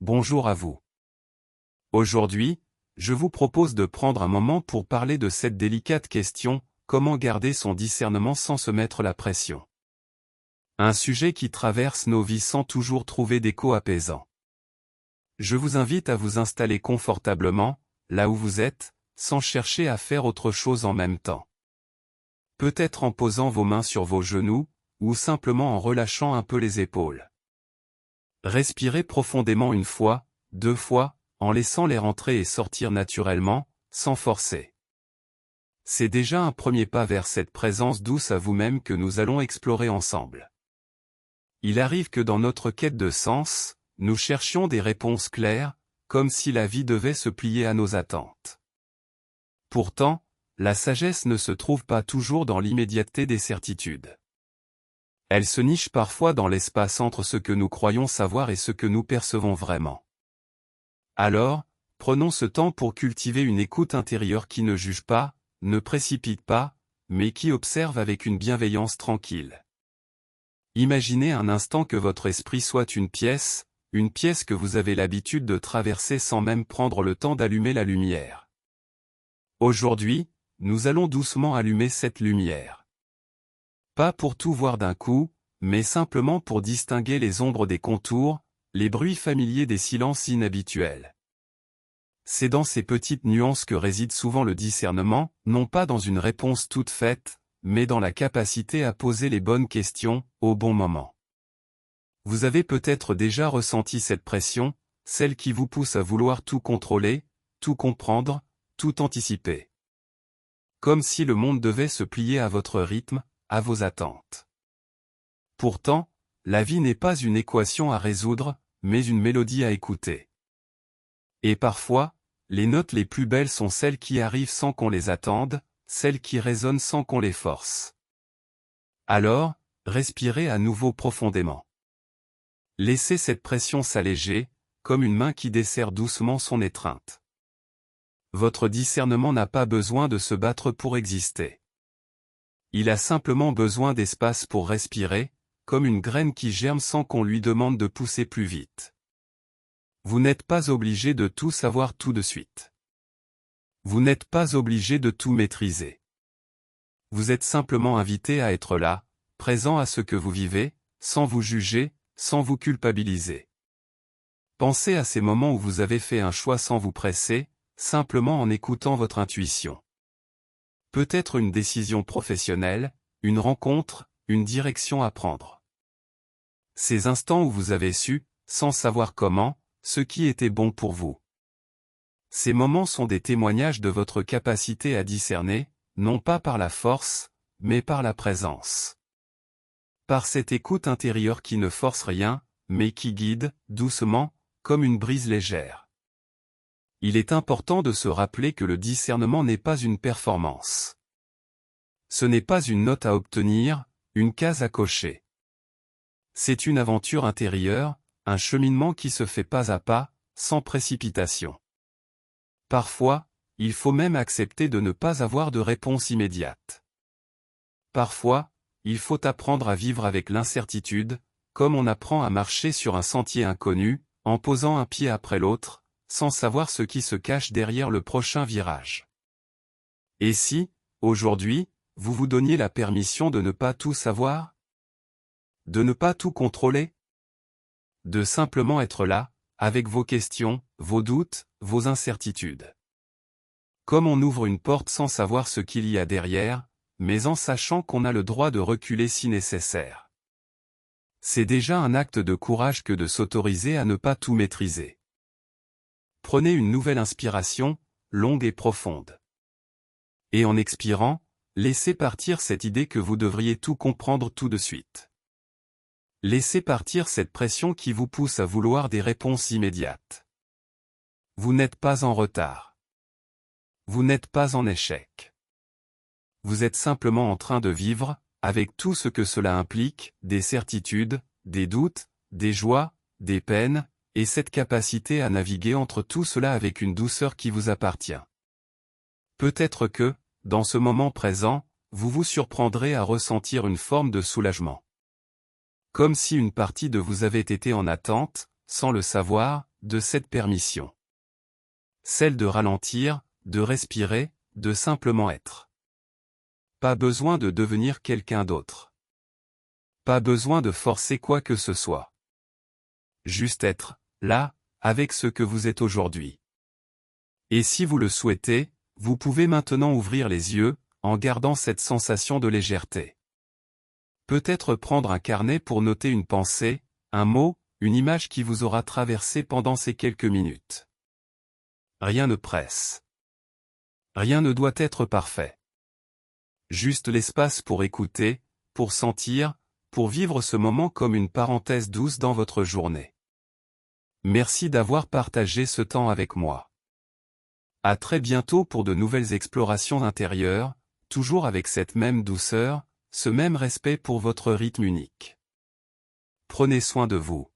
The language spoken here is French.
bonjour à vous. Aujourd'hui, je vous propose de prendre un moment pour parler de cette délicate question, comment garder son discernement sans se mettre la pression. Un sujet qui traverse nos vies sans toujours trouver d'écho apaisant. Je vous invite à vous installer confortablement, là où vous êtes, sans chercher à faire autre chose en même temps. Peut-être en posant vos mains sur vos genoux, ou simplement en relâchant un peu les épaules. Respirez profondément une fois, 2 fois, en laissant l'air entrer et sortir naturellement, sans forcer. C'est déjà un premier pas vers cette présence douce à vous-même que nous allons explorer ensemble. Il arrive que dans notre quête de sens, nous cherchions des réponses claires, comme si la vie devait se plier à nos attentes. Pourtant, la sagesse ne se trouve pas toujours dans l'immédiateté des certitudes. Elle se niche parfois dans l'espace entre ce que nous croyons savoir et ce que nous percevons vraiment. Alors, prenons ce temps pour cultiver une écoute intérieure qui ne juge pas, ne précipite pas, mais qui observe avec une bienveillance tranquille. Imaginez un instant que votre esprit soit une pièce que vous avez l'habitude de traverser sans même prendre le temps d'allumer la lumière. Aujourd'hui, nous allons doucement allumer cette lumière. Pas pour tout voir d'un coup, mais simplement pour distinguer les ombres des contours, les bruits familiers des silences inhabituels. C'est dans ces petites nuances que réside souvent le discernement, non pas dans une réponse toute faite, mais dans la capacité à poser les bonnes questions, au bon moment. Vous avez peut-être déjà ressenti cette pression, celle qui vous pousse à vouloir tout contrôler, tout comprendre, tout anticiper. Comme si le monde devait se plier à votre rythme, à vos attentes. Pourtant, la vie n'est pas une équation à résoudre, mais une mélodie à écouter. Et parfois, les notes les plus belles sont celles qui arrivent sans qu'on les attende, celles qui résonnent sans qu'on les force. Alors, respirez à nouveau profondément. Laissez cette pression s'alléger, comme une main qui desserre doucement son étreinte. Votre discernement n'a pas besoin de se battre pour exister. Il a simplement besoin d'espace pour respirer, comme une graine qui germe sans qu'on lui demande de pousser plus vite. Vous n'êtes pas obligé de tout savoir tout de suite. Vous n'êtes pas obligé de tout maîtriser. Vous êtes simplement invité à être là, présent à ce que vous vivez, sans vous juger, sans vous culpabiliser. Pensez à ces moments où vous avez fait un choix sans vous presser, simplement en écoutant votre intuition. Peut-être une décision professionnelle, une rencontre, une direction à prendre. Ces instants où vous avez su, sans savoir comment, ce qui était bon pour vous. Ces moments sont des témoignages de votre capacité à discerner, non pas par la force, mais par la présence. Par cette écoute intérieure qui ne force rien, mais qui guide, doucement, comme une brise légère. Il est important de se rappeler que le discernement n'est pas une performance. Ce n'est pas une note à obtenir, une case à cocher. C'est une aventure intérieure, un cheminement qui se fait pas à pas, sans précipitation. Parfois, il faut même accepter de ne pas avoir de réponse immédiate. Parfois, il faut apprendre à vivre avec l'incertitude, comme on apprend à marcher sur un sentier inconnu, en posant un pied après l'autre, sans savoir ce qui se cache derrière le prochain virage. Et si, aujourd'hui, vous vous donniez la permission de ne pas tout savoir? De ne pas tout contrôler? De simplement être là, avec vos questions, vos doutes, vos incertitudes. Comme on ouvre une porte sans savoir ce qu'il y a derrière, mais en sachant qu'on a le droit de reculer si nécessaire. C'est déjà un acte de courage que de s'autoriser à ne pas tout maîtriser. Prenez une nouvelle inspiration, longue et profonde. Et en expirant, laissez partir cette idée que vous devriez tout comprendre tout de suite. Laissez partir cette pression qui vous pousse à vouloir des réponses immédiates. Vous n'êtes pas en retard. Vous n'êtes pas en échec. Vous êtes simplement en train de vivre, avec tout ce que cela implique, des certitudes, des doutes, des joies, des peines, et cette capacité à naviguer entre tout cela avec une douceur qui vous appartient. Peut-être que, dans ce moment présent, vous vous surprendrez à ressentir une forme de soulagement. Comme si une partie de vous avait été en attente, sans le savoir, de cette permission. Celle de ralentir, de respirer, de simplement être. Pas besoin de devenir quelqu'un d'autre. Pas besoin de forcer quoi que ce soit. Juste être, là, avec ce que vous êtes aujourd'hui. Et si vous le souhaitez, vous pouvez maintenant ouvrir les yeux, en gardant cette sensation de légèreté. Peut-être prendre un carnet pour noter une pensée, un mot, une image qui vous aura traversé pendant ces quelques minutes. Rien ne presse. Rien ne doit être parfait. Juste l'espace pour écouter, pour sentir, pour vivre ce moment comme une parenthèse douce dans votre journée. Merci d'avoir partagé ce temps avec moi. À très bientôt pour de nouvelles explorations intérieures, toujours avec cette même douceur, ce même respect pour votre rythme unique. Prenez soin de vous.